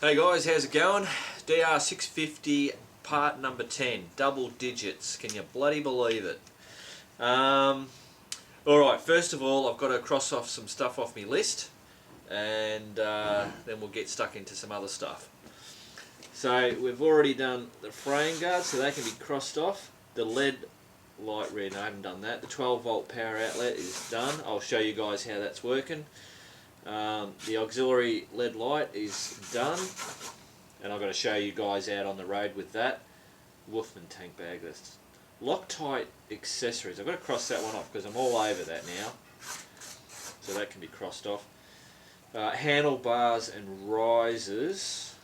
Hey guys, how's it going? DR650 part number 10, double digits. Can you bloody believe it? Alright, first of all I've got to cross off some stuff off my list and then we'll get stuck into some other stuff. So we've already done the frame guards, so they can be crossed off. The LED light red, I haven't done that. The 12 volt power outlet is done. I'll show you guys how that's working. The auxiliary LED light is done, and I've got to show you guys out on the road with that. Wolfman tank bag, that's Loctite accessories. I've got to cross that one off because I'm all over that now, so that can be crossed off. Handlebars and risers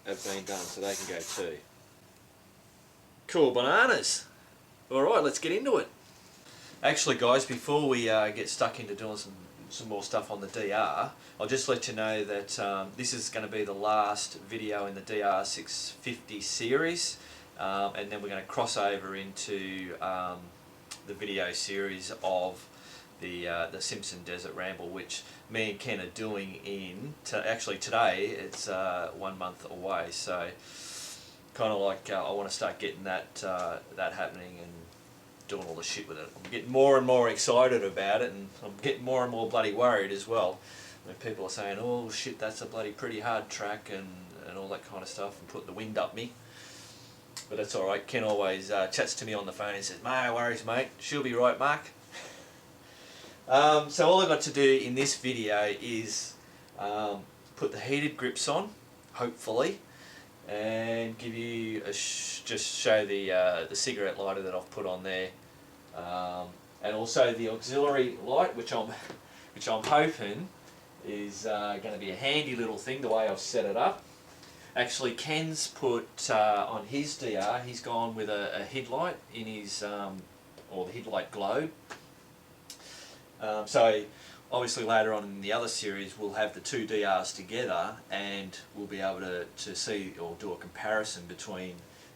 have been done, so they can go too. Cool bananas. Alright, let's get into it. Actually guys, before we get stuck into doing some more stuff on the DR, I'll just let you know that this is going to be the last video in the DR650 series, and then we're going to cross over into the video series of the Simpson Desert Ramble, which me and Ken are doing actually today. It's 1 month away, so kind of like I want to start getting that happening and doing all the shit with it. I'm getting more and more excited about it, and I'm getting more and more bloody worried as well when people are saying, oh shit, that's a bloody pretty hard track and all that kind of stuff, and putting the wind up me. But that's alright. Ken always chats to me on the phone and says, no worries mate, she'll be right Mark. So all I've got to do in this video is put the heated grips on, hopefully, and give you just show the cigarette lighter that I've put on there, and also the auxiliary light, which I'm hoping is going to be a handy little thing the way I've set it up. Actually, Ken's put on his DR, he's gone with a headlight in his or the headlight globe. So obviously later on in the other series we'll have the two DRs together, and we'll be able to see or do a comparison between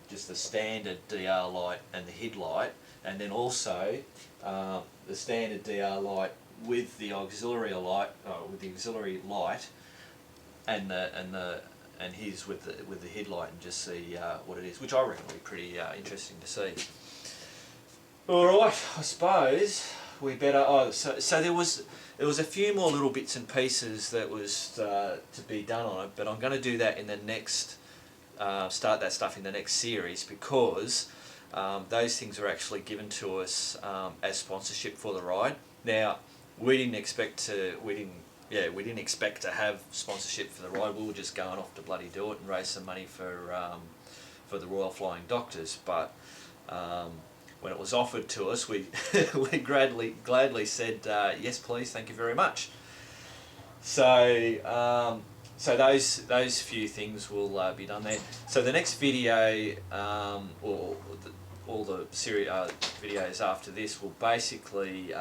just the standard DR light and the headlight, and then also the standard DR light with the auxiliary light, and his with the headlight, and just see what it is, which I reckon will be pretty interesting to see. Alright, I suppose we better. So there was a few more little bits and pieces that was to be done on it, but I'm going to do that in the next start that stuff in the next series, because those things are actually given to us as sponsorship for the ride. Now we didn't expect to have sponsorship for the ride. We were just going off to bloody do it and raise some money for the Royal Flying Doctors, but when it was offered to us, we gladly said yes, please, thank you very much. So so those few things will be done there. So the next video, or all the series videos after this, will basically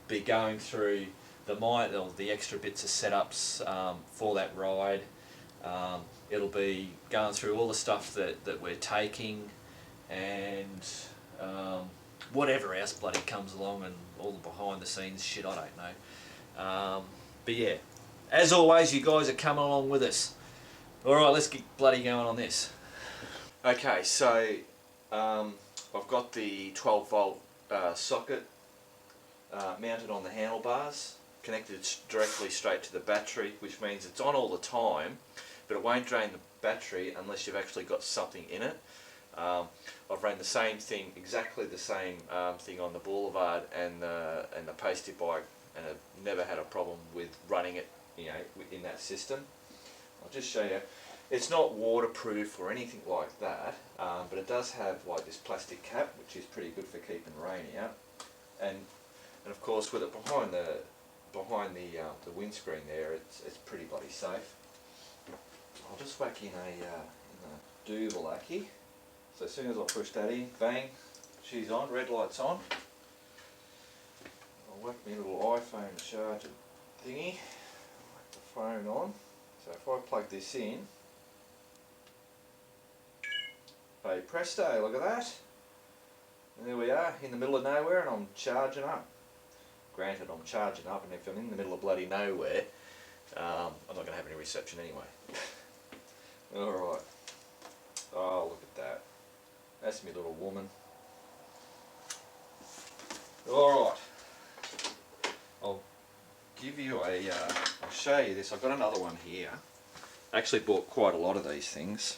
be going through the extra bits of setups for that ride. It'll be going through all the stuff that we're taking, and whatever else bloody comes along, and all the behind the scenes shit, I don't know. But yeah, as always, you guys are coming along with us. Alright, let's get bloody going on this. Okay, so I've got the 12 volt socket mounted on the handlebars, connected directly straight to the battery, which means it's on all the time, but it won't drain the battery unless you've actually got something in it. I've ran the same thing, exactly the same thing on the Boulevard and the pasty bike, and I've never had a problem with running it, in that system. I'll just show you. It's not waterproof or anything like that, but it does have like this plastic cap, which is pretty good for keeping rain out, and of course with it behind the windscreen there, it's pretty bloody safe. I'll just whack in a Duvalaki. So as soon as I push that in, bang, she's on, red light's on. I'll whack my little iPhone charger thingy, whack the phone on. So if I plug this in, hey presto, look at that. And there we are, in the middle of nowhere, and I'm charging up. Granted, I'm charging up, and if I'm in the middle of bloody nowhere, I'm not going to have any reception anyway. Alright. Oh, look at that. That's my little woman. Alright. I'll give you a, I'll show you this. I've got another one here. I actually bought quite a lot of these things.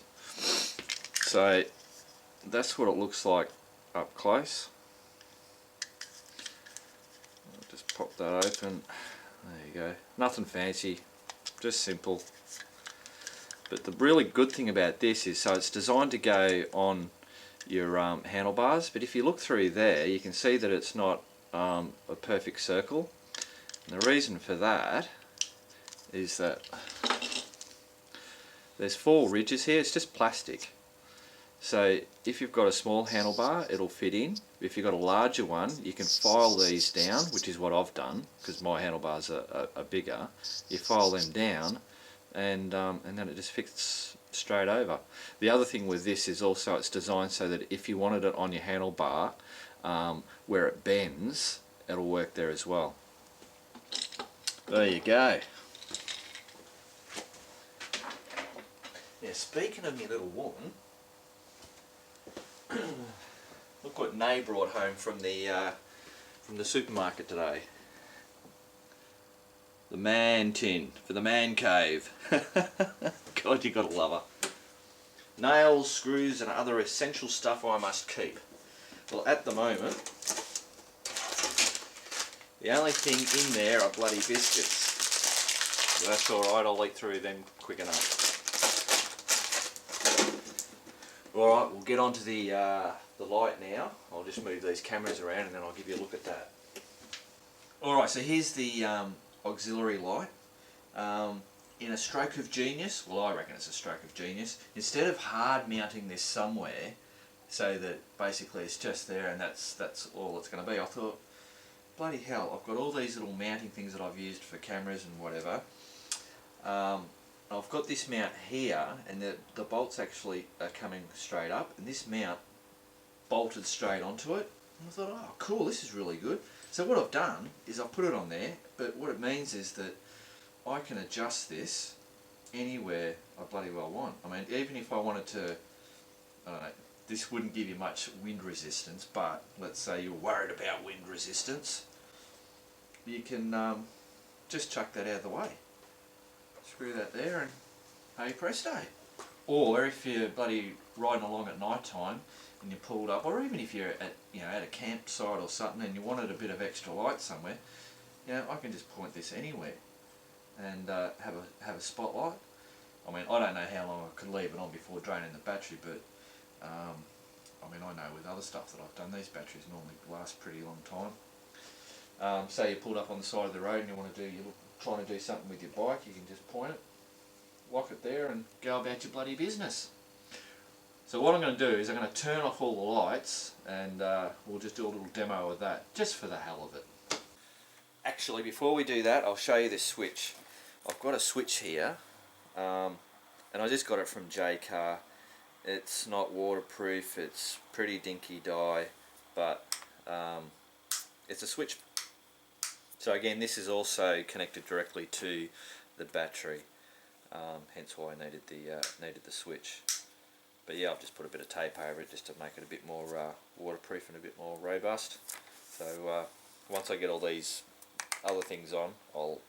So that's what it looks like up close. I'll just pop that open. There you go. Nothing fancy, just simple. But the really good thing about this is, so it's designed to go on your handlebars, but if you look through there you can see that it's not a perfect circle. And the reason for that is that there's 4 ridges here. It's just plastic. So if you've got a small handlebar, it'll fit in. If you've got a larger one, you can file these down, which is what I've done because my handlebars are bigger. You file them down, and then it just fits straight over. The other thing with this is also it's designed so that if you wanted it on your handlebar, where it bends, it'll work there as well. There you go. Now, speaking of my little woman, look what Nay brought home from the supermarket today. The man tin for the man cave. God, you gotta love her. Nails, screws, and other essential stuff I must keep. Well, at the moment, the only thing in there are bloody biscuits. But that's alright, I'll eat through them quick enough. Alright, we'll get onto the light now. I'll just move these cameras around and then I'll give you a look at that. Alright, so here's the auxiliary light. In a stroke of genius, well, I reckon it's a stroke of genius, instead of hard mounting this somewhere so that basically it's just there and that's all it's going to be, I thought, bloody hell, I've got all these little mounting things that I've used for cameras and whatever. I've got this mount here, and the bolts actually are coming straight up, and this mount bolted straight onto it. And I thought, oh cool, this is really good. So what I've done is I've put it on there, but what it means is that I can adjust this anywhere I bloody well want. I mean, even if I wanted to, I don't know, this wouldn't give you much wind resistance, but let's say you're worried about wind resistance, you can just chuck that out of the way. Screw that there and hey presto. Or if you're bloody riding along at night time and you're pulled up, or even if you're at at a campsite or something and you wanted a bit of extra light somewhere, I can just point this anywhere and have a spotlight. I mean, I don't know how long I could leave it on before draining the battery, but I mean, I know with other stuff that I've done, these batteries normally last a pretty long time. Say you're pulled up on the side of the road and you're trying to do something with your bike, you can just point it, lock it there and go about your bloody business. So what I'm going to do is I'm going to turn off all the lights and we'll just do a little demo of that, just for the hell of it. Actually, before we do that, I'll show you this switch. I've got a switch here, and I just got it from J-Car. It's not waterproof, it's pretty dinky dye, but it's a switch. So again, this is also connected directly to the battery, hence why I needed the switch. But yeah, I've just put a bit of tape over it just to make it a bit more waterproof and a bit more robust. So once I get all these other things on, I'll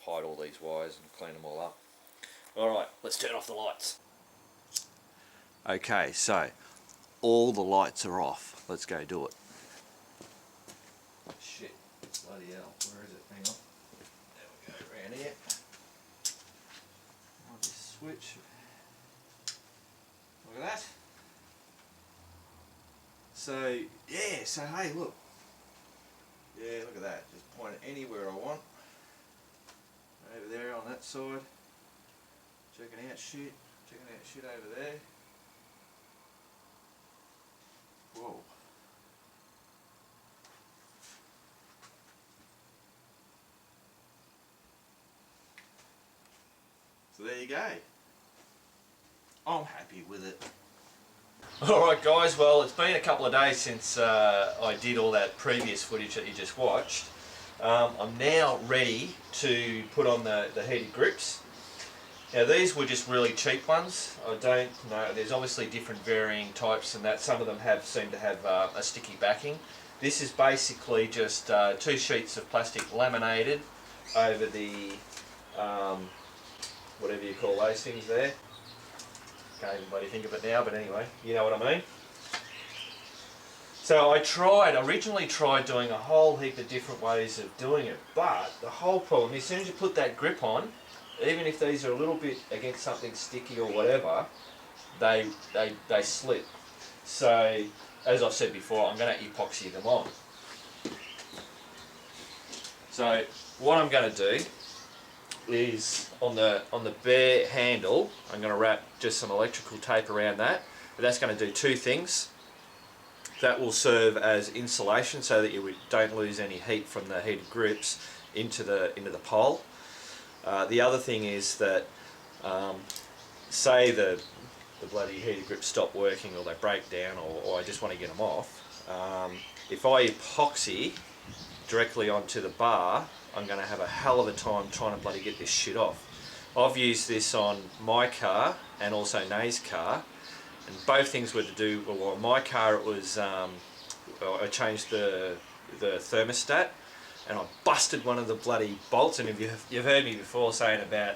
hide all these wires and clean them all up. Alright, let's turn off the lights. Okay, so all the lights are off. Let's go do it. Shit, bloody hell, where is it? Hang on. There we go, around here. I'll just switch. Look at that. So, yeah, so hey, look. Yeah, look at that. Just point it anywhere I want. Over there on that side. Checking out shit over there. Whoa. So there you go. I'm happy with it. Alright guys, well it's been a couple of days since I did all that previous footage that you just watched. I'm now ready to put on the heated grips, Now these were just really cheap ones. I don't know, there's obviously different varying types and that. Some of them seem to have a sticky backing. This is basically just 2 sheets of plastic laminated over the, whatever you call those things there. Can't even bloody think of it now, but anyway, you know what I mean. So I originally tried doing a whole heap of different ways of doing it, but the whole problem, as soon as you put that grip on, even if these are a little bit against something sticky or whatever, they slip. So, as I've said before, I'm going to epoxy them on. So, what I'm going to do is on the bare handle, I'm going to wrap just some electrical tape around that. But that's going to do 2 things. That will serve as insulation so that you don't lose any heat from the heated grips into the pole. The other thing is that, say the bloody heated grips stop working or they break down or I just want to get them off, if I epoxy directly onto the bar, I'm going to have a hell of a time trying to bloody get this shit off. I've used this on my car and also Nay's car, and both things were to do, well, on my car it was, I changed the thermostat and I busted one of the bloody bolts, and if you've heard me before saying about,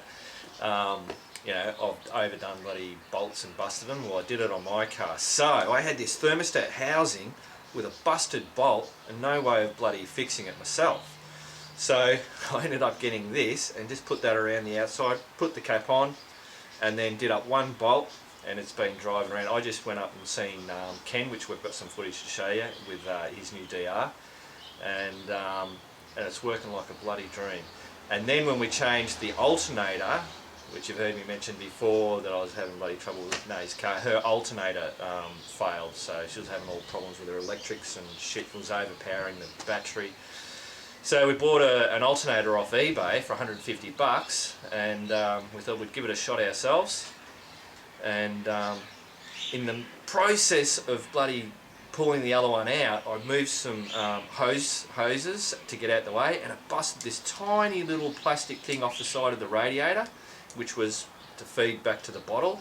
you know, I've overdone bloody bolts and busted them, well I did it on my car. So I had this thermostat housing with a busted bolt and no way of bloody fixing it myself. So I ended up getting this and just put that around the outside, put the cap on, and then did up one bolt, and it's been driving around. I just went up and seen Ken, which we've got some footage to show you, with his new DR, and it's working like a bloody dream. And then when we changed the alternator, which you've heard me mention before that I was having bloody trouble with Nay's car, her alternator failed, so she was having all problems with her electrics and shit was overpowering the battery. So we bought an alternator off eBay for 150 bucks, and we thought we'd give it a shot ourselves. And in the process of bloody pulling the other one out, I moved some hoses to get out the way, and it busted this tiny little plastic thing off the side of the radiator, which was to feed back to the bottle.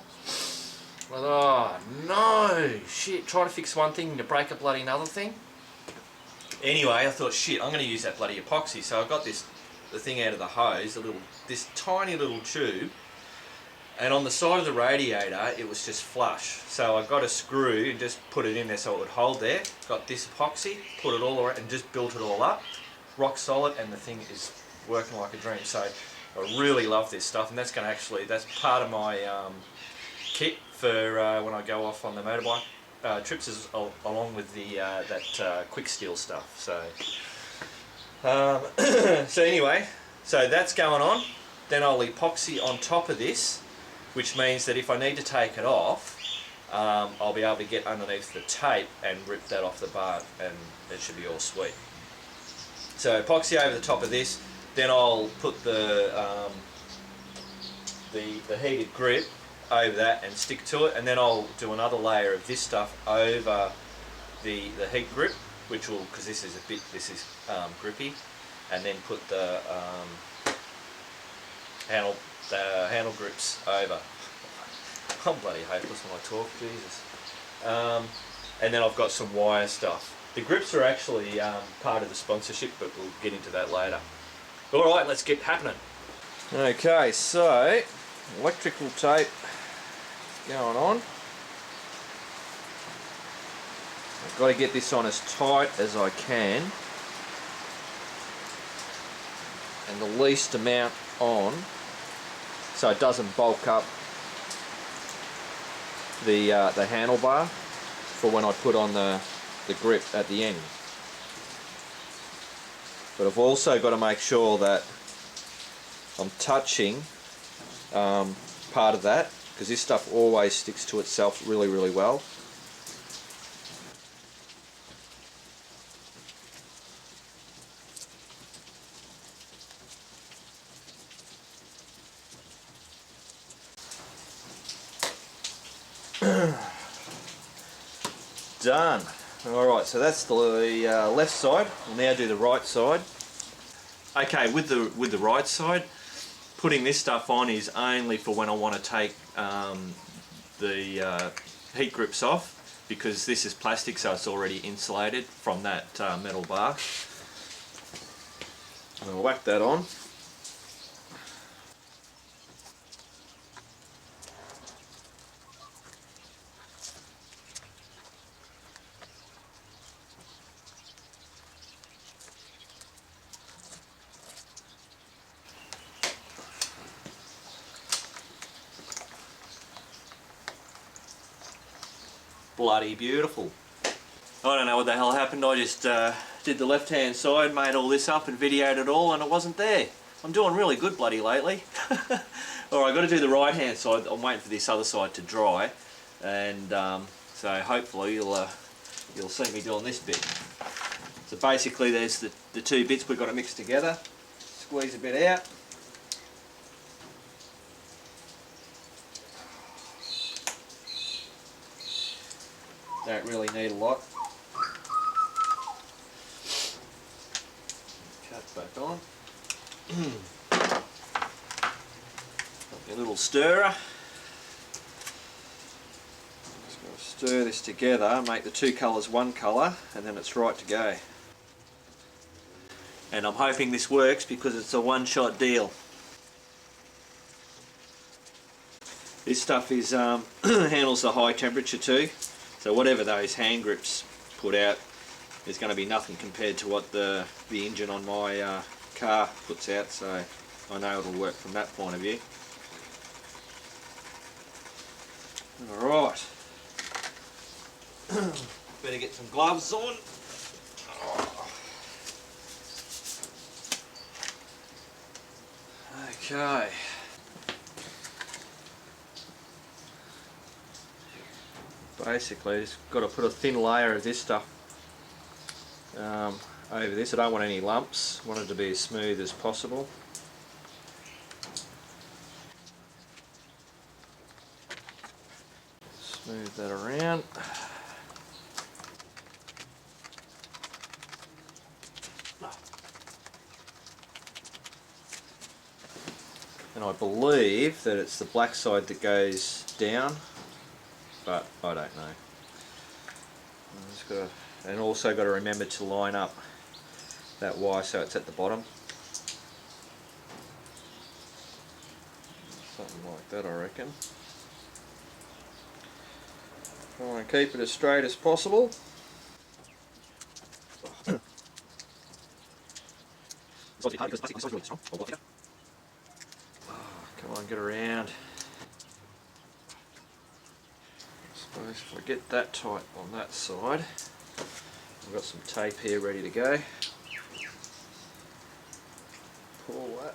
I thought, oh no, shit, try to fix one thing to break a bloody another thing. Anyway, I thought, shit, I'm going to use that bloody epoxy. So I got the thing out of the hose, this tiny little tube, and on the side of the radiator it was just flush. So I got a screw and just put it in there so it would hold there. Got this epoxy, put it all around and just built it all up. Rock solid, and the thing is working like a dream. So I really love this stuff, and that's part of my kit for when I go off on the motorbike trips, along with that quick steel stuff. So so anyway, so that's going on. Then I'll epoxy on top of this, which means that if I need to take it off, I'll be able to get underneath the tape and rip that off the bar, and it should be all sweet. So epoxy over the top of this, then I'll put the heated grip over that and stick to it, and then I'll do another layer of this stuff over the heat grip, which will, because this is grippy, and then put the handle grips over. I'm bloody hopeless when I talk, Jesus. And then I've got some wire stuff. The grips are actually part of the sponsorship, but we'll get into that later. Alright, let's get happening. Okay, so electrical tape going on. I've got to get this on as tight as I can, and the least amount on, so it doesn't bulk up the handlebar for when I put on the grip at the end. But I've also got to make sure that I'm touching part of that, because this stuff always sticks to itself really, really well. Done. Alright, so that's the left side. We'll now do the right side. Okay, with the right side, putting this stuff on is only for when I want to take the heat grips off, because this is plastic, so it's already insulated from that metal bar. And I'll whack that on. Bloody beautiful. I don't know what the hell happened. I just did the left hand side, made all this up and videoed it all, and it wasn't there. I'm doing really good bloody lately. Alright, I've got to do the right hand side. I'm waiting for this other side to dry, and so hopefully you'll see me doing this bit. So basically there's the two bits we've got to mix together. Squeeze a bit out. Don't really need a lot. Cut back on. A little stirrer. Just going to stir this together, make the two colours one colour, and then it's right to go. And I'm hoping this works because it's a one-shot deal. This stuff is handles the high temperature too. So whatever those hand grips put out is going to be nothing compared to what the engine on my car puts out, so I know it'll work from that point of view. Alright, better get some gloves on. Okay. Basically, just got to put a thin layer of this stuff over this. I don't want any lumps. I want it to be as smooth as possible. Smooth that around. And I believe that it's the black side that goes down, but I don't know. And also got to remember to line up that wire so it's at the bottom. Something like that, I reckon. Try and keep it as straight as possible. Come on, get around. I suppose if I get that tight on that side, I've got some tape here ready to go. Pull that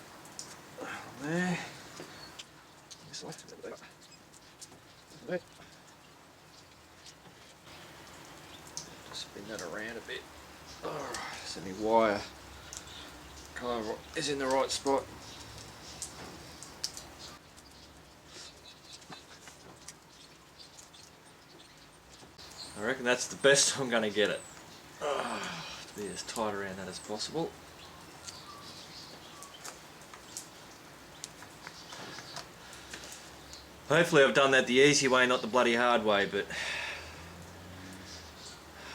on there. Just spin that around a bit. Alright, so my wire kind of is in the right spot. I reckon that's the best I'm going to get it. To be as tight around that as possible. Hopefully I've done that the easy way, not the bloody hard way, but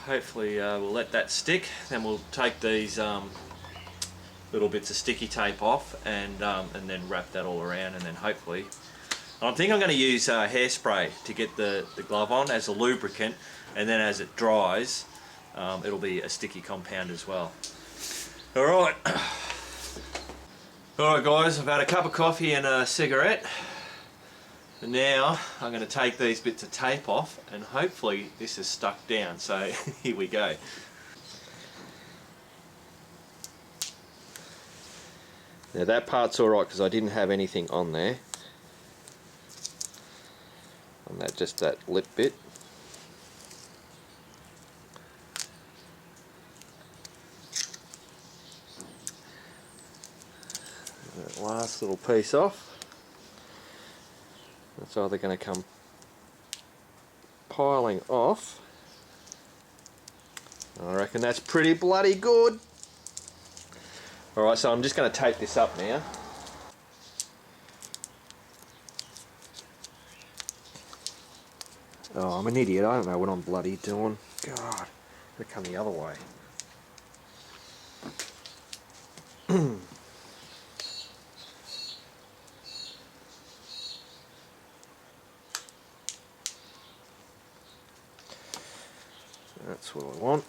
hopefully we'll let that stick. Then we'll take these little bits of sticky tape off and then wrap that all around, and then hopefully I think I'm going to use hairspray to get the glove on as a lubricant, and then as it dries it'll be a sticky compound as well. Alright guys, I've had a cup of coffee and a cigarette, and now I'm going to take these bits of tape off and hopefully this is stuck down, so here we go. Now that part's alright because I didn't have anything on there. On that, just that lip bit. That last little piece off. It's either going to come piling off. I reckon that's pretty bloody good. Alright, so I'm just going to tape this up now. Oh, I'm an idiot. I don't know what I'm bloody doing. God, they come the other way. That's what I want.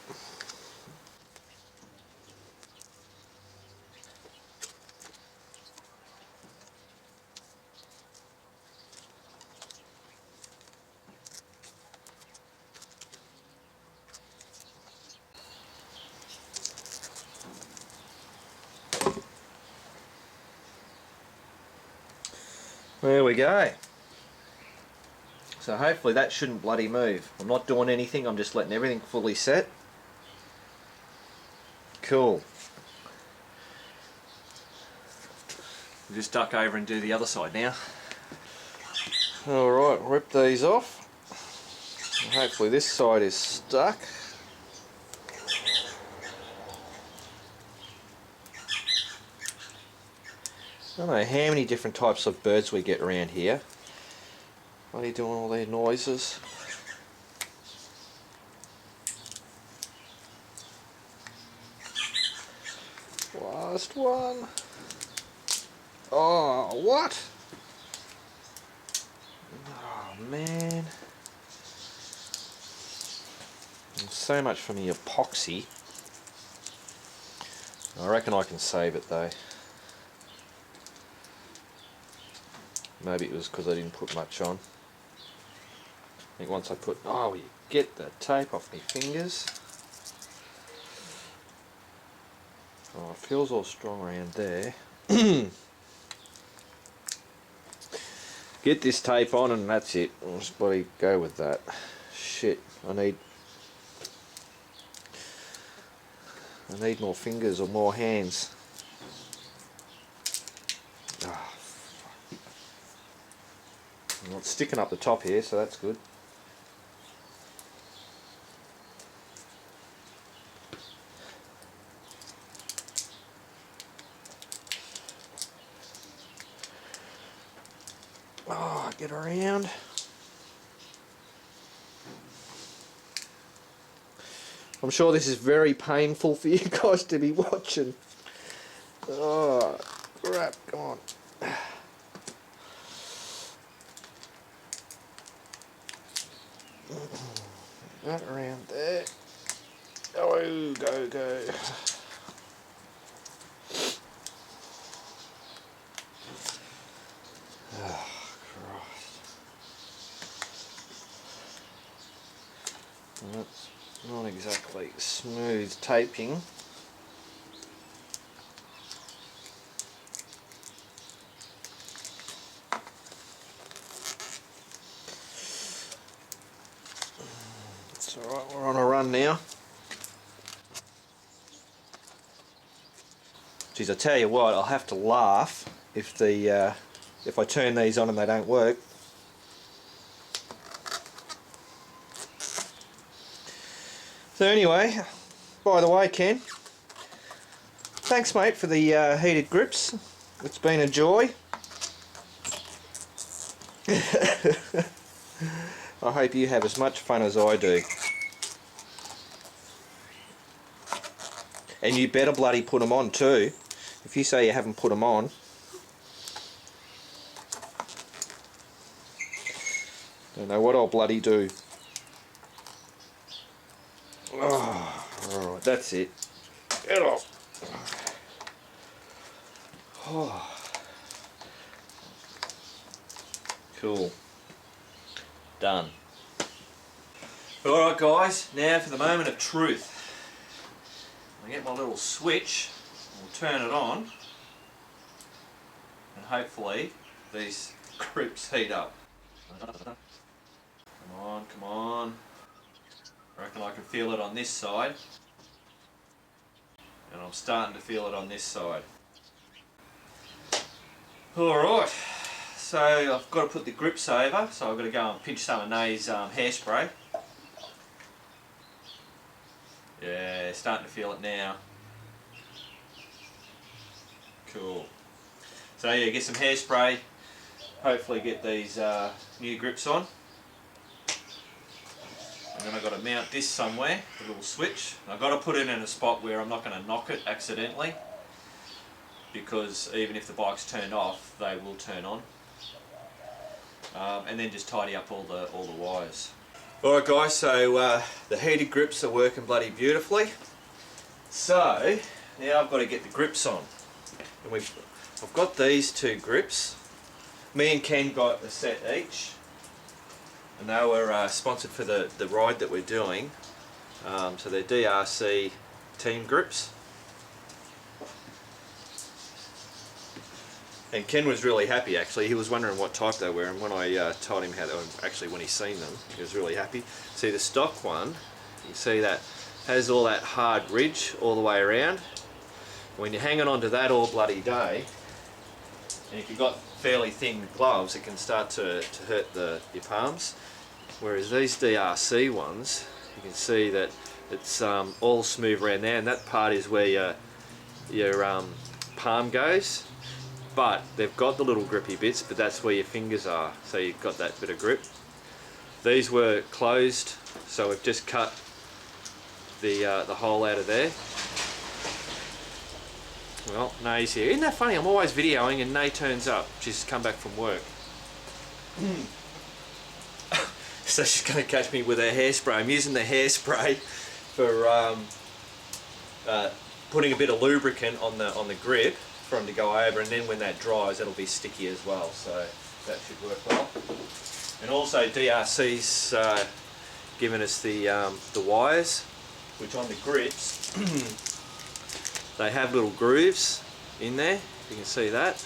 There we go. So hopefully that shouldn't bloody move. I'm not doing anything, I'm just letting everything fully set. Cool. We'll just duck over and do the other side now. Alright, rip these off. Hopefully this side is stuck. I don't know how many different types of birds we get around here. What are you doing all their noises? Last one. Oh, what? Oh man. And so much for me epoxy. I reckon I can save it though. Maybe it was because I didn't put much on. I think once I put... Oh, you get the tape off my fingers. Oh, it feels all strong around there. Get this tape on and that's it. I'll just bloody go with that. Shit, I need more fingers or more hands. Oh, well, it's sticking up the top here, so that's good. Oh, get around. I'm sure this is very painful for you guys to be watching. Oh, crap, come on. That around there. Oh, go. Oh, Christ. That's not exactly smooth taping. It's alright, we're on a run now. Geez, I tell you what, I'll have to laugh if I turn these on and they don't work. So anyway, by the way, Ken, thanks mate for the heated grips. It's been a joy. I hope you have as much fun as I do. And you better bloody put them on too. If you say you haven't put them on. Don't know what I'll bloody do. Oh, alright, that's it. Get off. Oh. Cool. Done. Alright guys, now for the moment of truth. I get my little switch, we'll turn it on, and hopefully these grips heat up. Come on, come on. I reckon I can feel it on this side, and I'm starting to feel it on this side. Alright, so I've got to put the grips over, so I've got to go and pinch some of Nay's hairspray. Yeah, starting to feel it now. Cool. So yeah, get some hairspray, hopefully get these new grips on. And then I've got to mount this somewhere, the little switch. I've got to put it in a spot where I'm not going to knock it accidentally, because even if the bike's turned off, they will turn on. And then just tidy up all the wires. Alright guys, so the heated grips are working bloody beautifully. So now I've got to get the grips on. And I've got these two grips. Me and Ken got a set each, and they were sponsored for the ride that we're doing. So they're DRC team grips. And Ken was really happy actually. He was wondering what type they were, and when I told him how they were, actually when he's seen them, he was really happy. See, the stock one, you can see that has all that hard ridge all the way around. When you're hanging on to that all bloody day, and if you've got fairly thin gloves, it can start to hurt your palms. Whereas these DRC ones, you can see that it's all smooth around there, and that part is where your palm goes. But they've got the little grippy bits, but that's where your fingers are, so you've got that bit of grip. These were closed, so we've just cut the hole out of there. Well, Nay's here. Isn't that funny? I'm always videoing and Nay turns up. She's come back from work. So she's going to catch me with her hairspray. I'm using the hairspray for putting a bit of lubricant on the grip for them to go over, and then when that dries it'll be sticky as well, so that should work well. And also DRC's given us the wires, which on the grips they have little grooves in there, you can see that,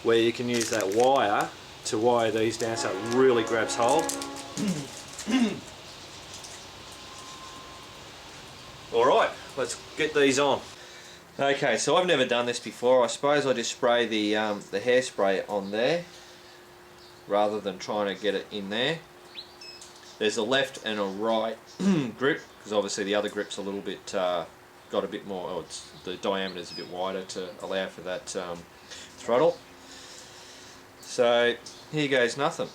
where you can use that wire to wire these down so it really grabs hold. Alright, let's get these on. Okay, so I've never done this before. I suppose I just spray the hairspray on there rather than trying to get it in there. There's a left and a right grip, because obviously the other grip's a little bit got a bit more, the diameter's a bit wider to allow for that throttle. So here goes nothing.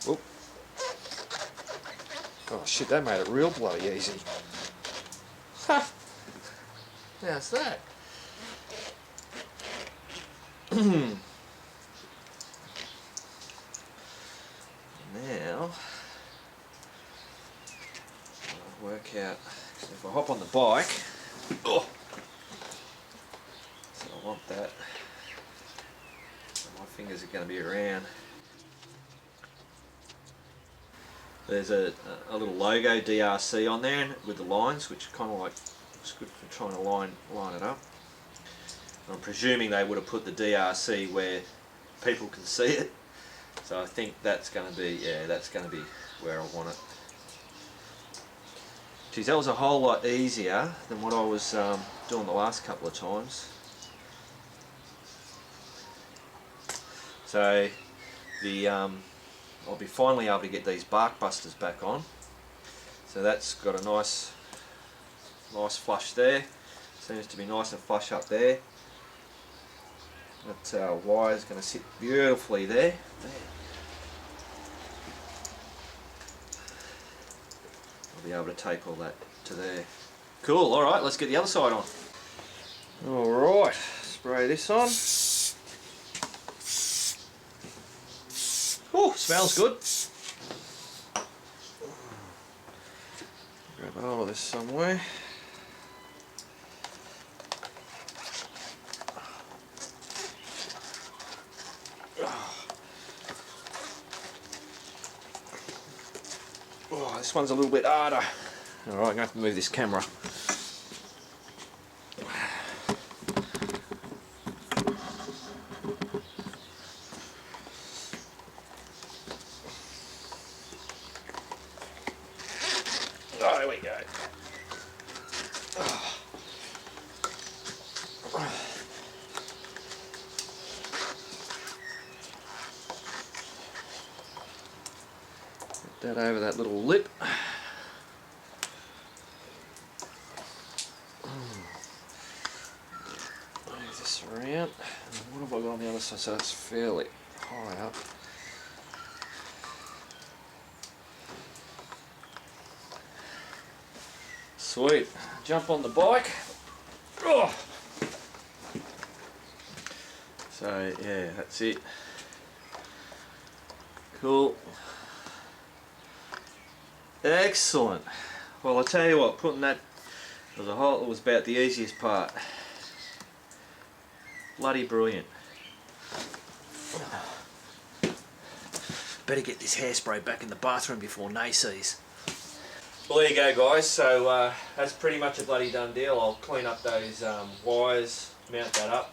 Oop. Oh shit, that made it real bloody easy. Ha! How's that? Now, I'll work out, if I hop on the bike, oh, so I want that, so my fingers are going to be around. There's a little logo DRC on there with the lines, which kind of like looks good for trying to line it up. I'm presuming they would have put the DRC where people can see it, so I think that's going to be, yeah, that's going to be where I want it. Geez, that was a whole lot easier than what I was doing the last couple of times. So the I'll be finally able to get these bark busters back on. So that's got a nice flush there. Seems to be nice and flush up there. That wire is going to sit beautifully there. I'll be able to tape all that to there. Cool, alright, let's get the other side on. Alright, spray this on. Oh, smells good. Grab hold of this somewhere. Oh, this one's a little bit harder. Alright, I'm going to have to move this camera. Oh, there we go. Get that over that little lip. have I got on the other side? So it's fairly high up. Sweet. Jump on the bike. Oh. So yeah, that's it. Cool. Excellent. Well, I'll tell you what, putting that was about the easiest part. Bloody brilliant. Better get this hairspray back in the bathroom before Nay sees. Well, there you go, guys. So that's pretty much a bloody done deal. I'll clean up those wires, mount that up,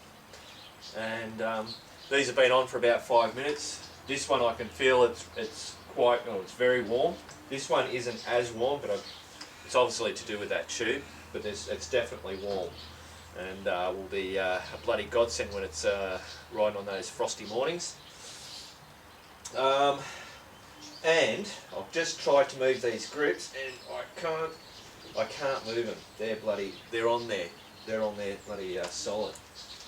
and these have been on for about 5 minutes. This one I can feel it's quite, it's very warm. This one isn't as warm, but it's obviously to do with that tube. But it's definitely warm, and will be a bloody godsend when it's riding on those frosty mornings. And I've just tried to move these grips, and I can't move them. They're on there bloody solid.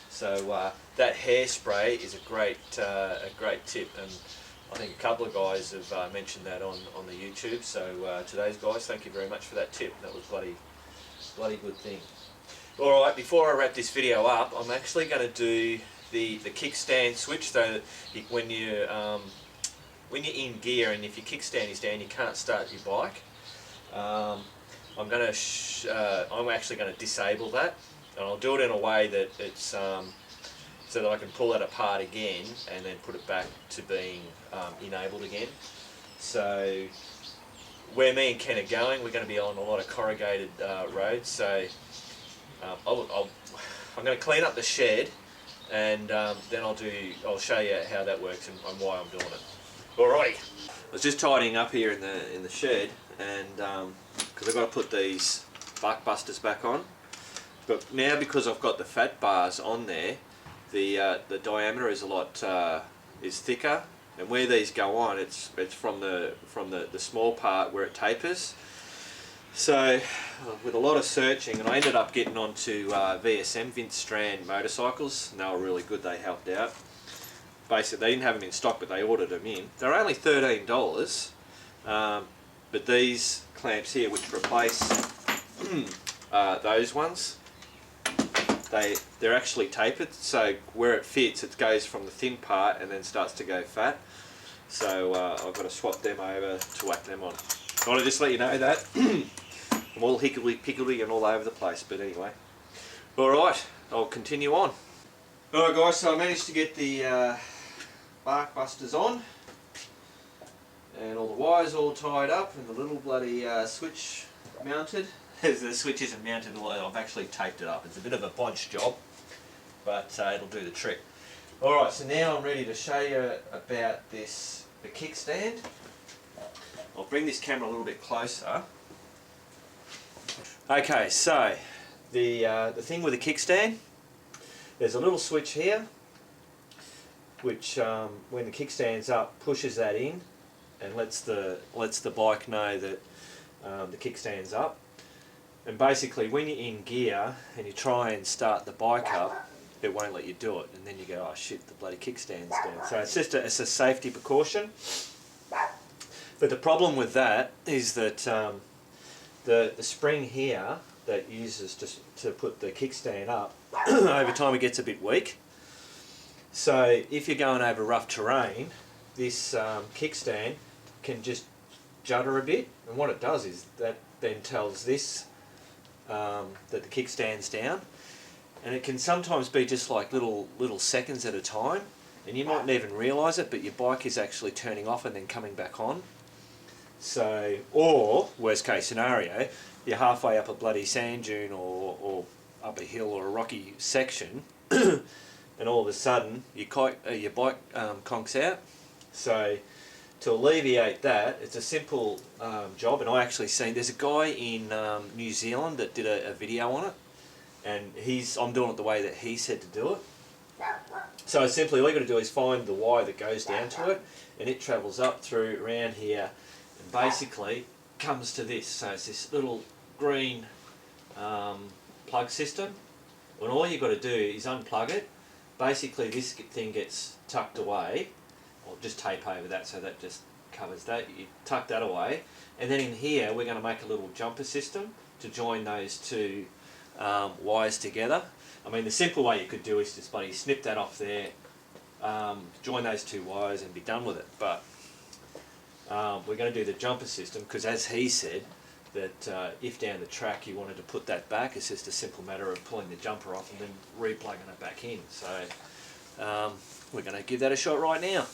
So that hairspray is a great tip, and I think a couple of guys have mentioned that on the YouTube. So to those guys, thank you very much for that tip. That was bloody good thing. Alright, before I wrap this video up, I'm actually going to do the kickstand switch, so that when you're in gear and if your kickstand is down, you can't start your bike. I'm actually going to disable that, and I'll do it in a way that it's so that I can pull that apart again and then put it back to being enabled again. So where me and Ken are going, we're going to be on a lot of corrugated roads, so I'm going to clean up the shed, and then I'll show you how that works and why I'm doing it. Alrighty. I was just tidying up here in the shed, and because I've got to put these bark busters back on. But now, because I've got the fat bars on there, the diameter is a lot is thicker, and where these go on, it's from the small part where it tapers. So with a lot of searching, and I ended up getting onto VSM, Vince Strand motorcycles, and they were really good. They helped out. Basically, they didn't have them in stock, but they ordered them in. They're only $13, but these clamps here, which replace those ones, they're actually tapered, so where it fits, it goes from the thin part and then starts to go fat. So I've got to swap them over to whack them on. I want to just let you know that. I'm all hickory-pickory and all over the place, but anyway. Alright, I'll continue on. Alright guys, so I managed to get the bark busters on, and all the wires all tied up, and the little bloody switch mounted. The switch isn't mounted, I've actually taped it up. It's a bit of a bodge job, but it'll do the trick. Alright, so now I'm ready to show you about the kickstand. I'll bring this camera a little bit closer. Okay, so the thing with the kickstand, there's a little switch here, which when the kickstand's up, pushes that in and lets the bike know that the kickstand's up. And basically, when you're in gear and you try and start the bike up, it won't let you do it, and then you go, oh shit, the bloody kickstand's down. So it's just a safety precaution. But the problem with that is that the spring here that uses to put the kickstand up, over time it gets a bit weak. So if you're going over rough terrain, this kickstand can just judder a bit, and what it does is that then tells this that the kickstand's down, and it can sometimes be just like little seconds at a time, and you mightn't even realise it, but your bike is actually turning off and then coming back on. So, or worst case scenario, you're halfway up a bloody sand dune or up a hill or a rocky section, and all of a sudden your bike conks out. So to alleviate that, it's a simple job, and I actually seen, there's a guy in New Zealand that did a video on it, and I'm doing it the way that he said to do it. So simply all you got to do is find the wire that goes down to it, and it travels up through around here and basically comes to this. So it's this little green plug system, and all you got to do is unplug it, basically this thing gets tucked away, or just tape over that so that just covers that. You tuck that away, and then in here we're going to make a little jumper system to join those two wires together. I mean, the simple way you could do is just bloody snip that off there, join those two wires and be done with it. But we're going to do the jumper system because, as he said, that if down the track you wanted to put that back, it's just a simple matter of pulling the jumper off and then replugging it back in. So we're going to give that a shot right now.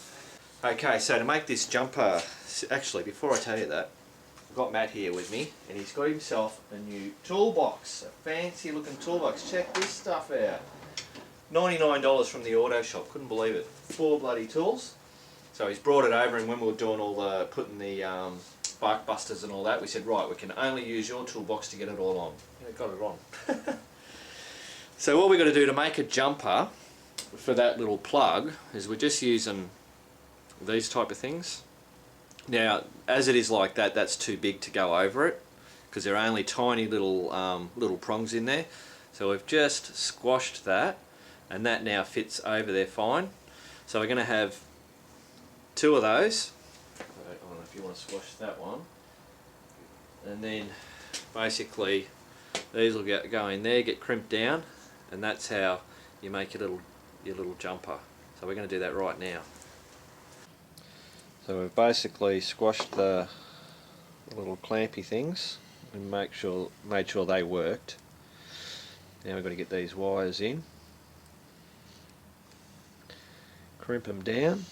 Okay, so to make this jumper, actually before I tell you that, I've got Matt here with me and he's got himself a new toolbox, a fancy looking toolbox. Check this stuff out. $99 from the auto shop, couldn't believe it. 4 bloody tools. So he's brought it over, and when we were doing all the, putting the bark busters and all that, we said, right, we can only use your toolbox to get it all on. Yeah, got it on. So what we're going to do to make a jumper for that little plug is we're just using these type of things. Now, as it is like that, that's too big to go over it because there are only tiny little little prongs in there. So we've just squashed that, and that now fits over there fine. So we're going to have 2 of those. I don't know if you want to squash that one, and then basically these will go in there, get crimped down, and that's how you make your little jumper. So we're going to do that right now. So we've basically squashed the little clampy things and made sure they worked. Now we've got to get these wires in, crimp them down.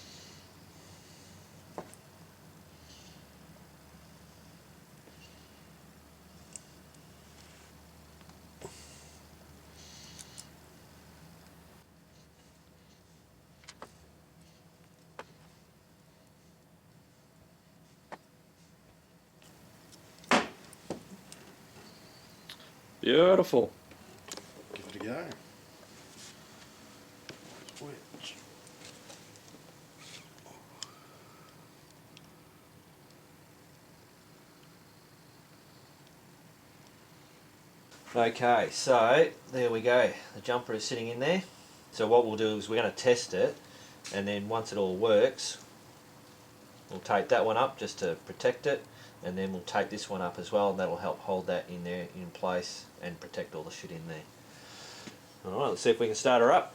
Beautiful. Give it a go. Switch. Okay, so there we go. The jumper is sitting in there. So what we'll do is we're going to test it, and then once it all works, we'll tape that one up just to protect it, and then we'll tape this one up as well, and that'll help hold that in there in place and protect all the shit in there. Alright, let's see if we can start her up.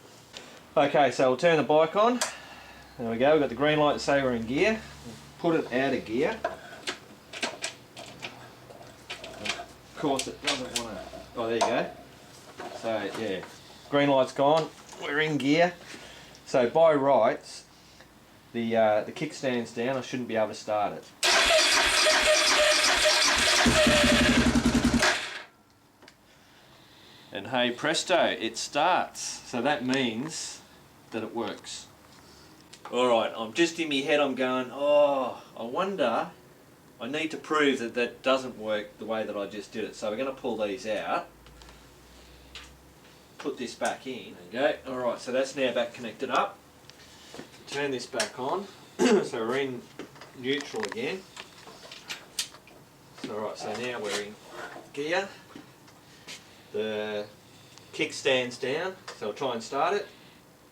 Okay, so we'll turn the bike on. There we go, we've got the green light to say we're in gear. Put it out of gear. Of course it doesn't want to... Oh, there you go. So yeah, green light's gone, we're in gear. So by rights, the kickstand's down, I shouldn't be able to start it. And hey presto, it starts. So that means that it works. Alright, I'm just in my head, I'm going, oh, I wonder, I need to prove that that doesn't work the way that I just did it. So we're going to pull these out, put this back in, okay. Alright, so that's now back connected up. Turn this back on, so we're in neutral again. Alright, so now we're in gear. The kickstand's down, so I'll try and start it.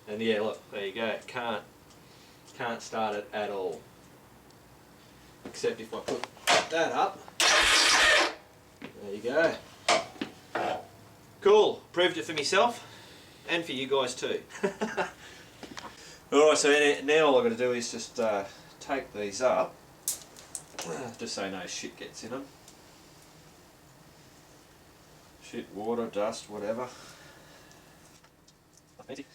And yeah, look, there you go, can't start it at all. Except if I put that up. There you go. Cool, proved it for myself and for you guys too. Alright, so now all I've got to do is just tape these up, just so no shit gets in them. Shit, water, dust, whatever. Fancy.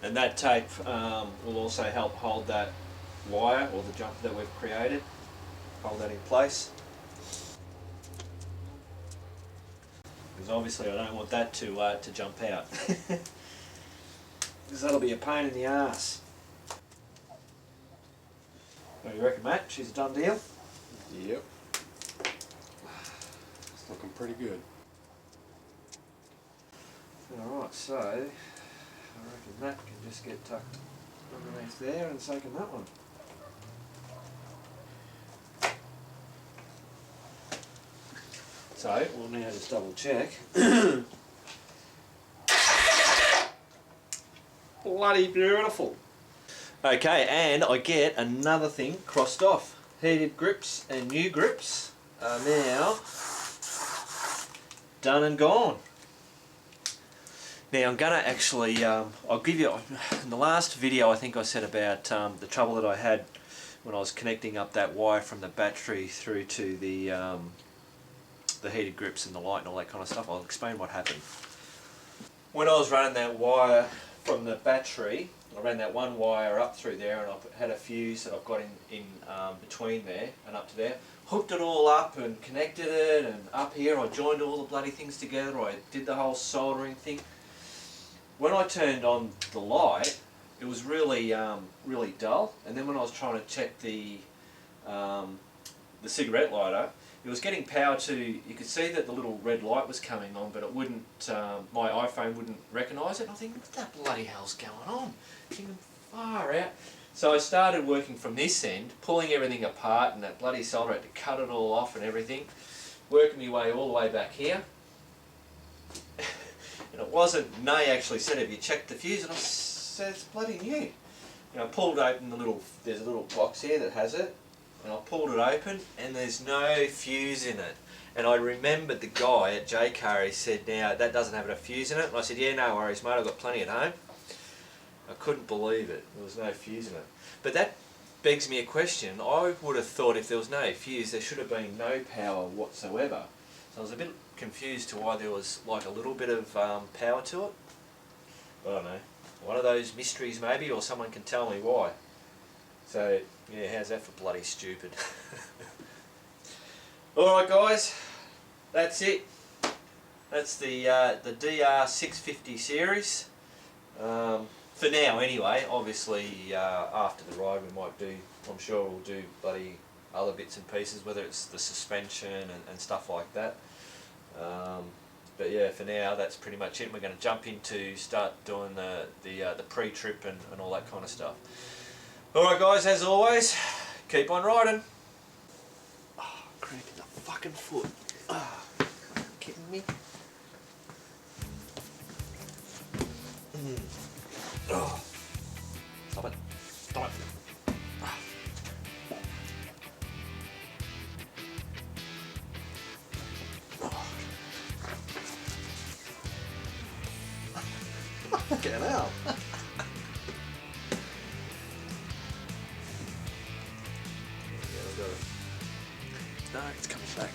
And that tape will also help hold that wire or the jumper that we've created, hold that in place. Because obviously I don't want that to jump out. Because that'll be a pain in the ass. What do you reckon, Matt? She's a done deal? Yep. It's looking pretty good. Alright, so I reckon that can just get tucked underneath there, and so can that one. So we'll now just double check. Bloody beautiful. Okay, and I get another thing crossed off. Heated grips and new grips are now done and gone. Now I'm gonna actually, I'll give you, in the last video I think I said about the trouble that I had when I was connecting up that wire from the battery through to the heated grips and the light and all that kind of stuff. I'll explain what happened. When I was running that wire from the battery, I ran that one wire up through there, and I had a fuse that I've got in between there and up to there. Hooked it all up and connected it, and up here I joined all the bloody things together. I did the whole soldering thing. When I turned on the light, it was really really dull, and then when I was trying to check the cigarette lighter, it was getting power to, you could see that the little red light was coming on, but it wouldn't, my iPhone wouldn't recognise it. And I think, what the bloody hell's going on? Thinking, far out. So I started working from this end, pulling everything apart, and that bloody solder had to cut it all off and everything. Working my way all the way back here. And it wasn't, Nay actually said, have you checked the fuse? And I said, it's bloody new. And I pulled open the little, there's a little box here that has it. And I pulled it open, and there's no fuse in it. And I remembered the guy at J-Car, he said, now that doesn't have a fuse in it. And I said, yeah, no worries mate, I've got plenty at home. I couldn't believe it, there was no fuse in it. But that begs me a question. I would have thought if there was no fuse, there should have been no power whatsoever. So I was a bit confused to why there was like a little bit of power to it. I don't know, one of those mysteries maybe, or someone can tell me why. So, yeah, how's that for bloody stupid? Alright guys, that's it. That's the DR650 series. For now anyway, obviously after the ride we might do, I'm sure we'll do bloody other bits and pieces, whether it's the suspension and stuff like that. But yeah, for now that's pretty much it. We're going to jump into start doing the pre-trip and all that kind of stuff. Alright guys, as always, keep on riding. Oh, cramping the fucking foot. Oh, kidding me? Oh. Stop it. Stop it. Fucking hell. No, it's coming back.